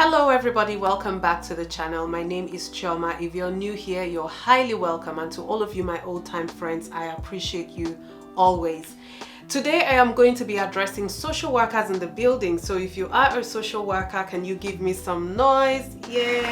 Hello everybody, welcome back to the channel. My name is Chioma. If you're new here, you're highly welcome, and to all of you my old-time friends, I appreciate you always. Today I am going to be addressing social workers in the building. So if you are a social worker, can you give me some noise? Yay!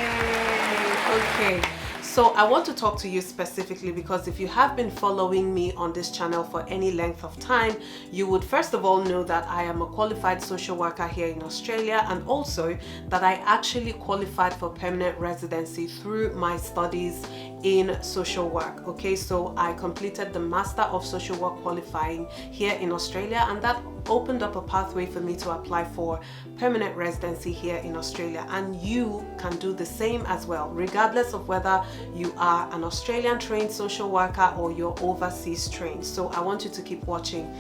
Okay. So I want to talk to you specifically because if you have been following me on this channel for any length of time, you would first of all know that I am a qualified social worker here in Australia, and also that I actually qualified for permanent residency through my studies in social work. Okay, so I completed the Master of Social Work qualifying here in Australia, and that opened up a pathway for me to apply for permanent residency here in Australia. And you can do the same as well, regardless of whether you are an Australian trained social worker or you're overseas trained. So I want you to keep watching.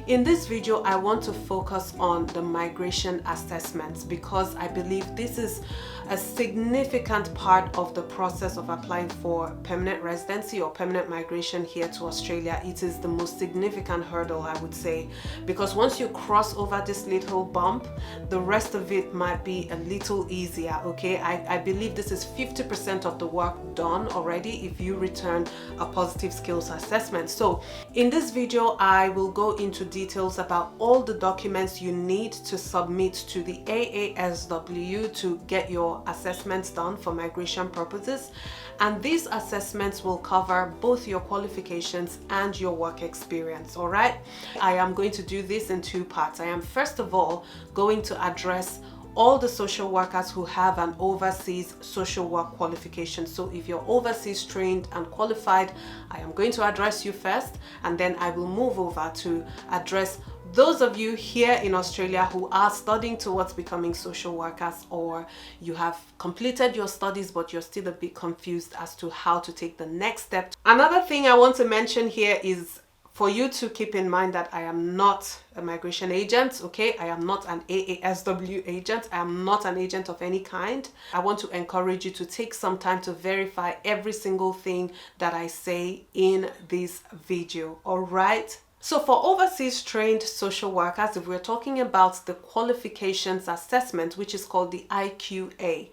In this video, I want to focus on the migration assessments because I believe this is a significant part of the process of applying for permanent residency or permanent migration here to Australia. It is the most significant hurdle, I would say, because once you cross over this little bump, the rest of it might be a little easier. Okay, I believe this is 50% of the work done already if you return a positive skills assessment. So in this video, I will go into details about all the documents you need to submit to the AASW to get your assessments done for migration purposes, and these assessments will cover both your qualifications and your work experience. All right, I am going to do this in two parts. I am first of all going to address all the social workers who have an overseas social work qualification. So if you're overseas trained and qualified, I am going to address you first, and then I will move over to address those of you here in Australia who are studying towards becoming social workers, or you have completed your studies but you're still a bit confused as to how to take the next step. Another thing I want to mention here is for you to keep in mind that I am not a migration agent, okay? I am not an AASW agent. I am not an agent of any kind. I want to encourage you to take some time to verify every single thing that I say in this video, all right? So for overseas trained social workers, if we're talking about the qualifications assessment, which is called the IQA,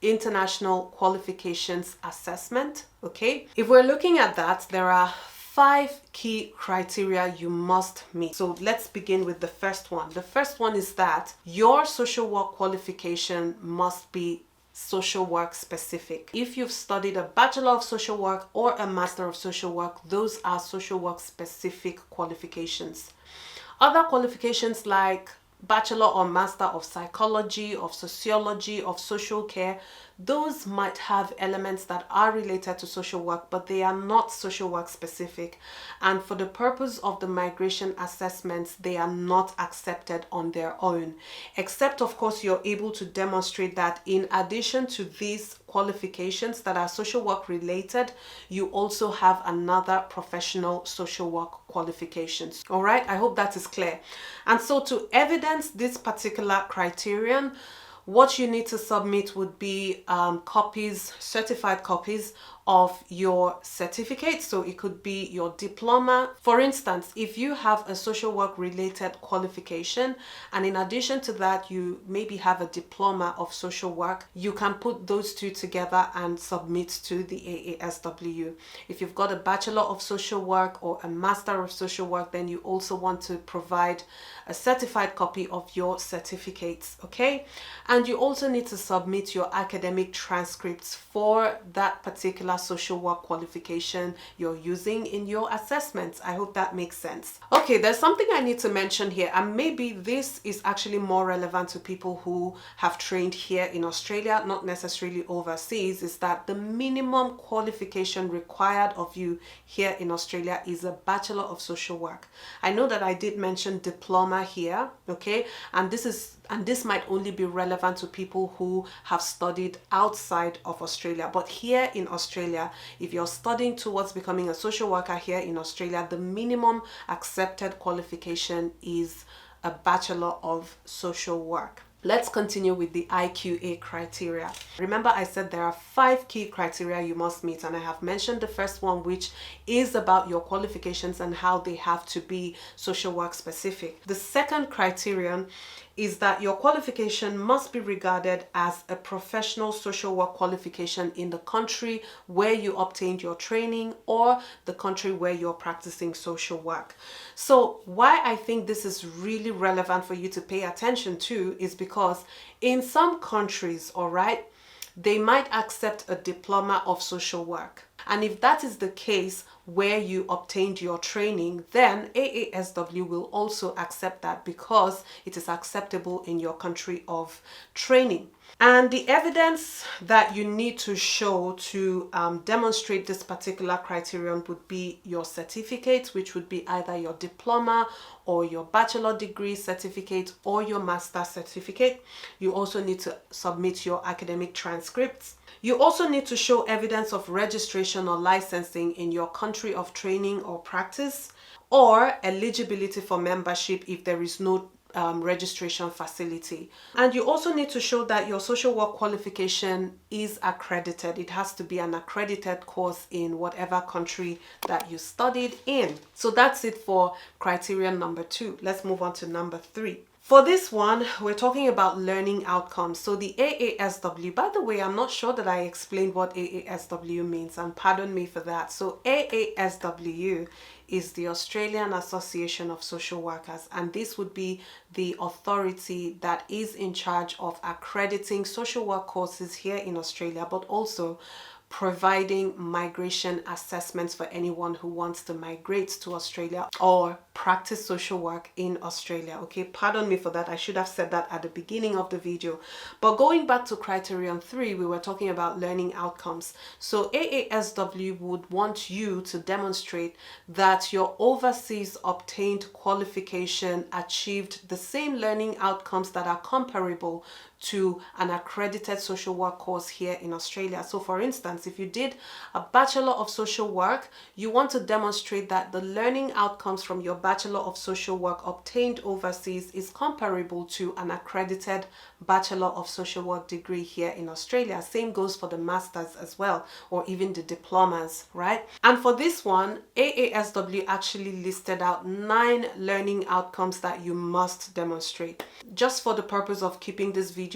International Qualifications Assessment, okay? If we're looking at that, there are 5 key criteria you must meet. So let's begin with the first one. The first one is that your social work qualification must be social work specific. If you've studied a Bachelor of Social Work or a Master of Social Work, those are social work specific qualifications. Other qualifications like Bachelor or Master of Psychology, of Sociology, of Social Care, those might have elements that are related to social work, but they are not social work specific. And for the purpose of the migration assessments, they are not accepted on their own, except of course you're able to demonstrate that in addition to these qualifications that are social work related, you also have another professional social work qualifications. All right, I hope that is clear. And so to evidence this particular criterion, what you need to submit would be certified copies of your certificate. So it could be your diploma. For instance, if you have a social work related qualification, and in addition to that, you maybe have a diploma of social work, you can put those two together and submit to the AASW. If you've got a Bachelor of Social Work or a Master of Social Work, then you also want to provide a certified copy of your certificates, okay? And you also need to submit your academic transcripts for that particular social work qualification you're using in your assessments. I hope that makes sense. Okay, there's something I need to mention here, and maybe this is actually more relevant to people who have trained here in Australia, not necessarily overseas, is that the minimum qualification required of you here in Australia is a Bachelor of Social Work. I know that I did mention diploma here, okay, and this might only be relevant to people who have studied outside of Australia. But here in Australia, if you're studying towards becoming a social worker here in Australia, the minimum accepted qualification is a Bachelor of Social Work. Let's continue with the IQA criteria. Remember, I said there are 5 key criteria you must meet, and I have mentioned the first one, which is about your qualifications and how they have to be social work specific. The second criterion is that your qualification must be regarded as a professional social work qualification in the country where you obtained your training or the country where you're practicing social work. So why I think this is really relevant for you to pay attention to is because in some countries, all right, they might accept a diploma of social work. And if that is the case where you obtained your training, then AASW will also accept that because it is acceptable in your country of training. And the evidence that you need to show to demonstrate this particular criterion would be your certificate, which would be either your diploma or your bachelor degree certificate or your master's certificate. You also need to submit your academic transcripts. You also need to show evidence of registration or licensing in your country of training or practice, or eligibility for membership if there is no registration facility. And you also need to show that your social work qualification is accredited. It has to be an accredited course in whatever country that you studied in. So that's it for criterion number 2. Let's move on to number 3. For this one, we're talking about learning outcomes. So the AASW, by the way, I'm not sure that I explained what AASW means, and pardon me for that. So AASW is the Australian Association of Social Workers, and this would be the authority that is in charge of accrediting social work courses here in Australia, but also providing migration assessments for anyone who wants to migrate to Australia or practice social work in Australia. Okay, pardon me for that. I should have said that at the beginning of the video. But going back to criterion 3, we were talking about learning outcomes. So AASW would want you to demonstrate that your overseas obtained qualification achieved the same learning outcomes that are comparable to an accredited social work course here in Australia. So for instance, if you did a Bachelor of Social Work, you want to demonstrate that the learning outcomes from your Bachelor of Social Work obtained overseas is comparable to an accredited Bachelor of Social Work degree here in Australia. Same goes for the Masters as well, or even the diplomas, right? And for this one, AASW actually listed out 9 learning outcomes that you must demonstrate. Just for the purpose of keeping this video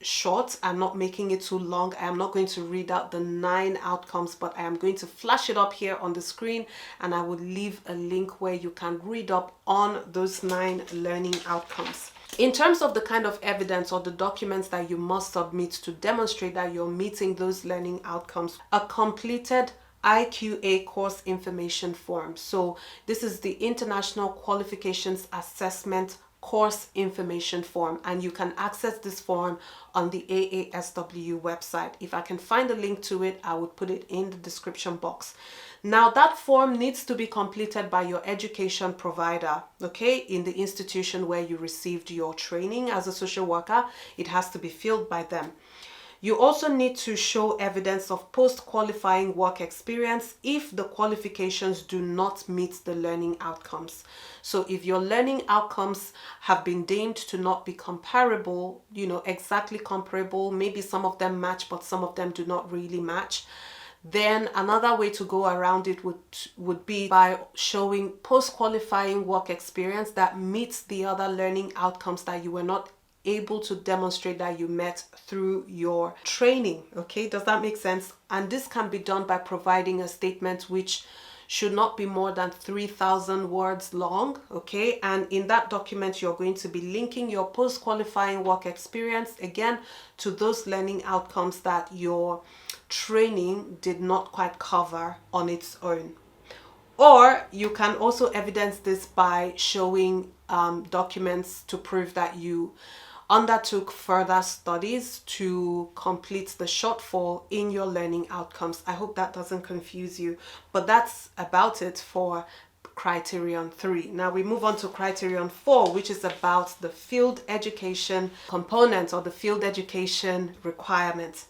short and not making it too long, I am not going to read out the 9 outcomes, but I am going to flash it up here on the screen, and I will leave a link where you can read up on those 9 learning outcomes. In terms of the kind of evidence or the documents that you must submit to demonstrate that you're meeting those learning outcomes, a completed IQA course information form. So this is the International Qualifications Assessment course information form, and you can access this form on the AASW website. If I can find a link to it, I would put it in the description box. Now that form needs to be completed by your education provider, okay, in the institution where you received your training as a social worker. It has to be filled by them. You also need to show evidence of post-qualifying work experience if the qualifications do not meet the learning outcomes. So if your learning outcomes have been deemed to not be comparable, exactly comparable, maybe some of them match, but some of them do not really match, then another way to go around it would be by showing post-qualifying work experience that meets the other learning outcomes that you were not able to demonstrate that you met through your training. Okay, does that make sense? And this can be done by providing a statement which should not be more than 3,000 words long. Okay, and in that document you're going to be linking your post-qualifying work experience again to those learning outcomes that your training did not quite cover on its own. Or you can also evidence this by showing documents to prove that you undertook further studies to complete the shortfall in your learning outcomes. I hope that doesn't confuse you, but that's about it for criterion 3. Now we move on to criterion 4, which is about the field education component or the field education requirements.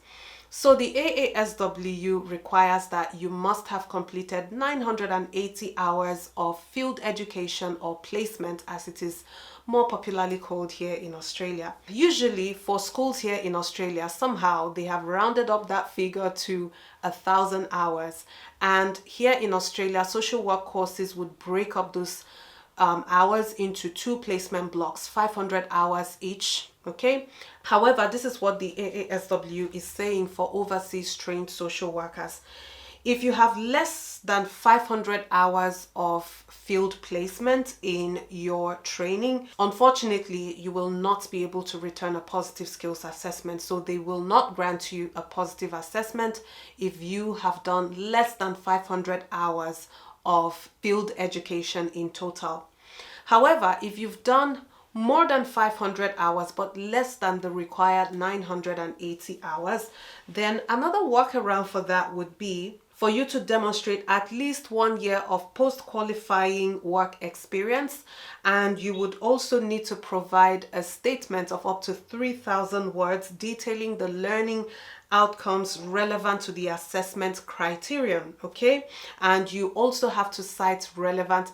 So the AASW requires that you must have completed 980 hours of field education or placement, as it is more popularly called here in Australia. Usually for schools here in Australia, somehow they have rounded up that figure to 1,000 hours. And here in Australia, social work courses would break up those hours into 2 placement blocks, 500 hours each. Okay. However, this is what the AASW is saying for overseas trained social workers. If you have less than 500 hours of field placement in your training, unfortunately, you will not be able to return a positive skills assessment. So they will not grant you a positive assessment if you have done less than 500 hours of field education in total. However, if you've done more than 500 hours but less than the required 980 hours, then another workaround for that would be for you to demonstrate at least 1 year of post-qualifying work experience, and you would also need to provide a statement of up to 3,000 words detailing the learning outcomes relevant to the assessment criterion. Okay, and you also have to cite relevant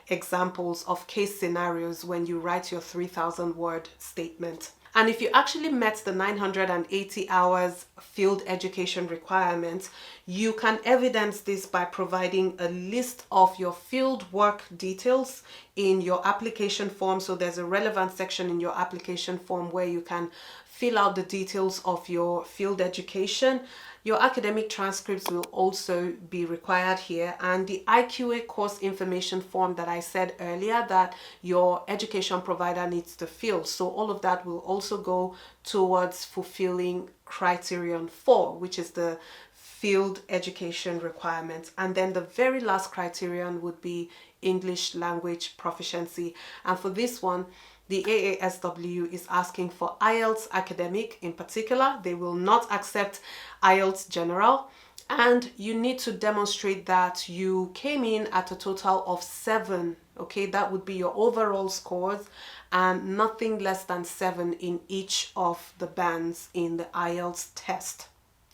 examples of case scenarios when you write your 3,000 word statement. And if you actually met the 980 hours field education requirement, you can evidence this by providing a list of your field work details in your application form. So there's a relevant section in your application form where you can fill out the details of your field education. Your academic transcripts will also be required here, and the IQA course information form that I said earlier that your education provider needs to fill. So all of that will also go towards fulfilling criterion 4, which is the field education requirement. And then the very last criterion would be English language proficiency. And for this one, the AASW is asking for IELTS academic in particular. They will not accept IELTS general. And you need to demonstrate that you came in at a total of 7. Okay, that would be your overall scores, and nothing less than 7 in each of the bands in the IELTS test.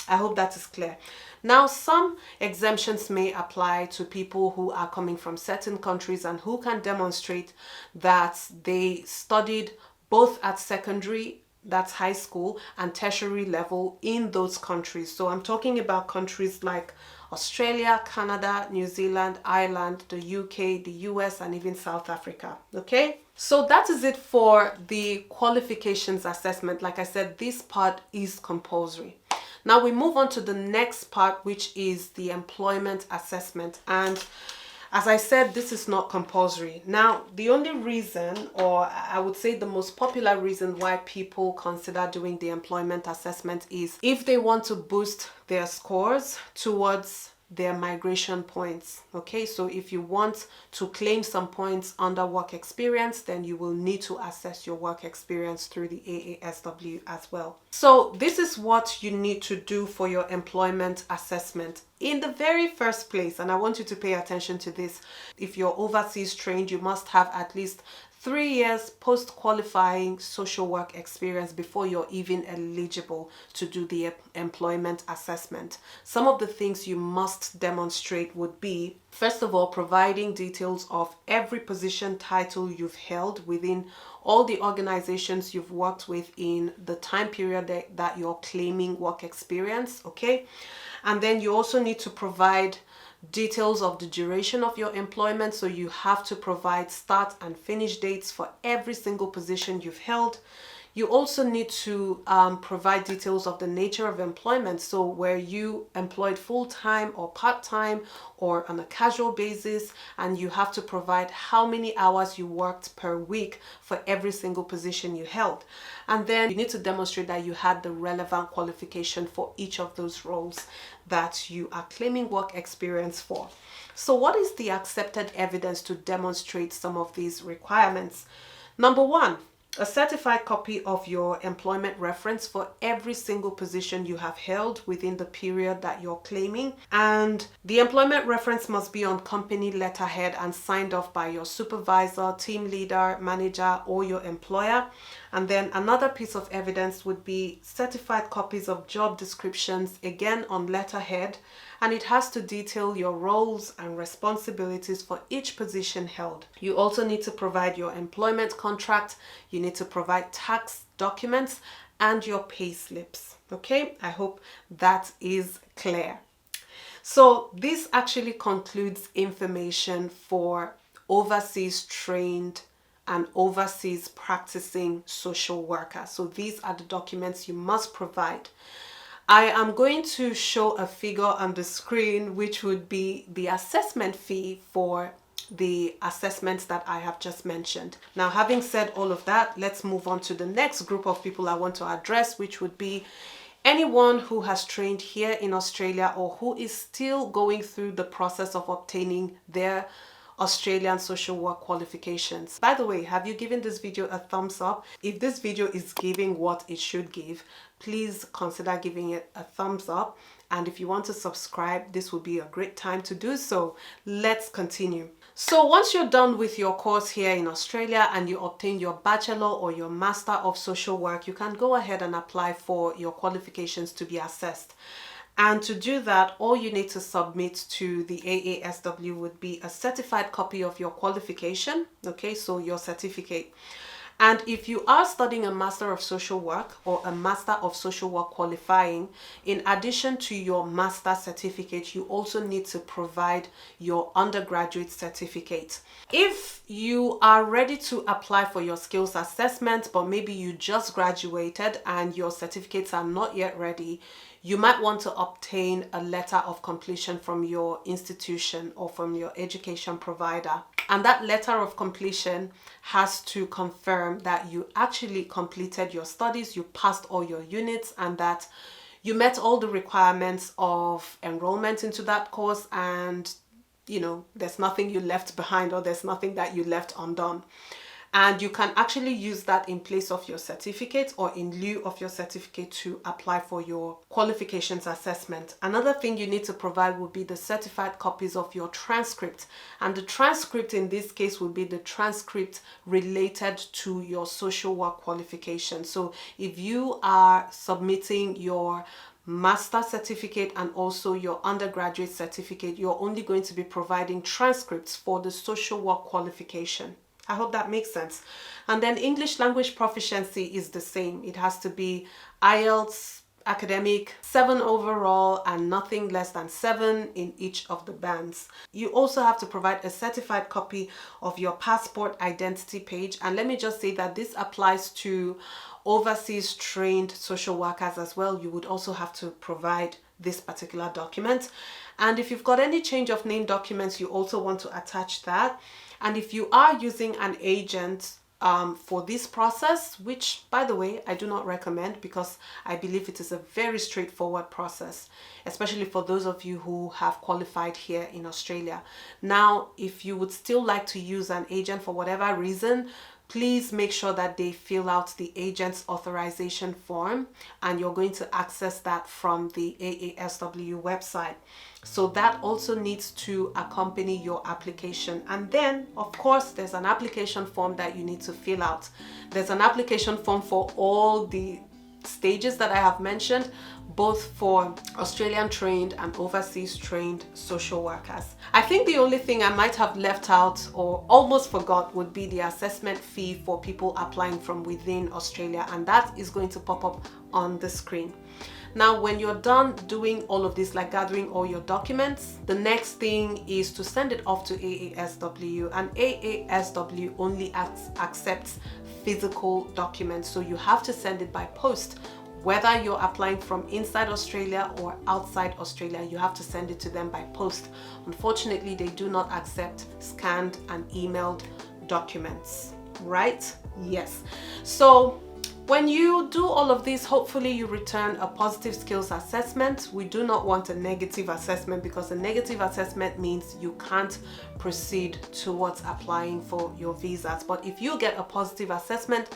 I hope that is clear. Now, some exemptions may apply to people who are coming from certain countries and who can demonstrate that they studied both at secondary, that's high school, and tertiary level in those countries. So I'm talking about countries like Australia, Canada, New Zealand, Ireland, the UK, the US, and even South Africa. Okay, so that is it for the qualifications assessment. Like I said, this part is compulsory. Now we move on to the next part, which is the employment assessment. And as I said, this is not compulsory. Now, the only reason, or I would say the most popular reason why people consider doing the employment assessment is if they want to boost their scores towards their migration points. Okay, so if you want to claim some points under work experience, then you will need to assess your work experience through the AASW as well. So this is what you need to do for your employment assessment. In the very first place, and I want you to pay attention to this, if you're overseas trained, you must have at least 3 years post-qualifying social work experience before you're even eligible to do the employment assessment. Some of the things you must demonstrate would be, first of all, providing details of every position title you've held within all the organizations you've worked with in the time period that you're claiming work experience, okay? And then you also need to provide details of the duration of your employment. So you have to provide start and finish dates for every single position you've held. You also need to provide details of the nature of employment. So were you employed full-time or part-time or on a casual basis, and you have to provide how many hours you worked per week for every single position you held. And then you need to demonstrate that you had the relevant qualification for each of those roles that you are claiming work experience for. So what is the accepted evidence to demonstrate some of these requirements? Number 1, a certified copy of your employment reference for every single position you have held within the period that you're claiming. And the employment reference must be on company letterhead and signed off by your supervisor, team leader, manager, or your employer. And then another piece of evidence would be certified copies of job descriptions, again on letterhead, and it has to detail your roles and responsibilities for each position held. You also need to provide your employment contract, you need to provide tax documents, and your pay slips. Okay, I hope that is clear. So this actually concludes information for overseas trained and overseas practicing social worker. So these are the documents you must provide. I am going to show a figure on the screen, which would be the assessment fee for the assessments that I have just mentioned. Now, having said all of that, let's move on to the next group of people I want to address, which would be anyone who has trained here in Australia or who is still going through the process of obtaining their Australian social work qualifications. By the way, have you given this video a thumbs up? If this video is giving what it should give, please consider giving it a thumbs up. And if you want to subscribe, this would be a great time to do so. Let's continue. So once you're done with your course here in Australia and you obtain your bachelor or your master of social work, you can go ahead and apply for your qualifications to be assessed. And to do that, all you need to submit to the AASW would be a certified copy of your qualification, okay, so your certificate. And if you are studying a Master of Social Work or a Master of Social Work qualifying, in addition to your master certificate, you also need to provide your undergraduate certificate. If you are ready to apply for your skills assessment, but maybe you just graduated and your certificates are not yet ready, you might want to obtain a letter of completion from your institution or from your education provider. And that letter of completion has to confirm that you actually completed your studies, you passed all your units, and that you met all the requirements of enrollment into that course, and there's nothing you left behind or there's nothing that you left undone. And you can actually use that in place of your certificate or in lieu of your certificate to apply for your qualifications assessment. Another thing you need to provide would be the certified copies of your transcript. And the transcript in this case would be the transcript related to your social work qualification. So if you are submitting your master certificate and also your undergraduate certificate, you're only going to be providing transcripts for the social work qualification. I hope that makes sense. And then English language proficiency is the same. It has to be IELTS academic 7 overall and nothing less than 7 in each of the bands. You also have to provide a certified copy of your passport identity page. And let me just say that this applies to overseas trained social workers as well. You would also have to provide this particular document. And if you've got any change of name documents, you also want to attach that. And if you are using an agent for this process, which by the way, I do not recommend because I believe it is a very straightforward process, especially for those of you who have qualified here in Australia. Now, if you would still like to use an agent for whatever reason, please make sure that they fill out the agent's authorization form, and you're going to access that from the AASW website. So that also needs to accompany your application. And then, of course, there's an application form that you need to fill out. There's an application form for all the stages that I have mentioned, both for Australian trained and overseas trained social workers. I think the only thing I might have left out or almost forgot would be the assessment fee for people applying from within Australia, and that is going to pop up on the screen. Now, when you're done doing all of this, like gathering all your documents, the next thing is to send it off to AASW, and AASW only accepts physical documents. So you have to send it by post. Whether you're applying from inside Australia or outside Australia, you have to send it to them by post. Unfortunately, they do not accept scanned and emailed documents, right? Yes. So when you do all of this, hopefully you return a positive skills assessment. We do not want a negative assessment, because a negative assessment means you can't proceed towards applying for your visas. But if you get a positive assessment,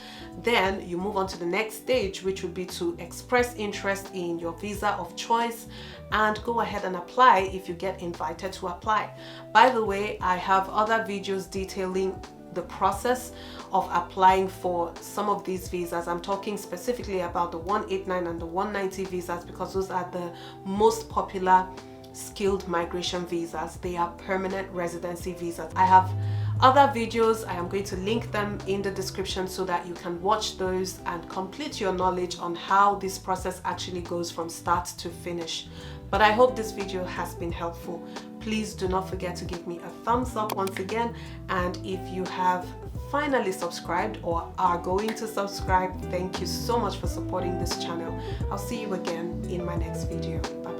then you move on to the next stage, which would be to express interest in your visa of choice and go ahead and apply if you get invited to apply. By the way, I have other videos detailing the process of applying for some of these visas. I'm talking specifically about the 189 and the 190 visas, because those are the most popular skilled migration visas. They are permanent residency visas. I have other videos. I am going to link them in the description so that you can watch those and complete your knowledge on how this process actually goes from start to finish. But I hope this video has been helpful. please do not forget to give me a thumbs up once again. And if you have finally subscribed or are going to subscribe, thank you so much for supporting this channel. I'll see you again in my next video. Bye.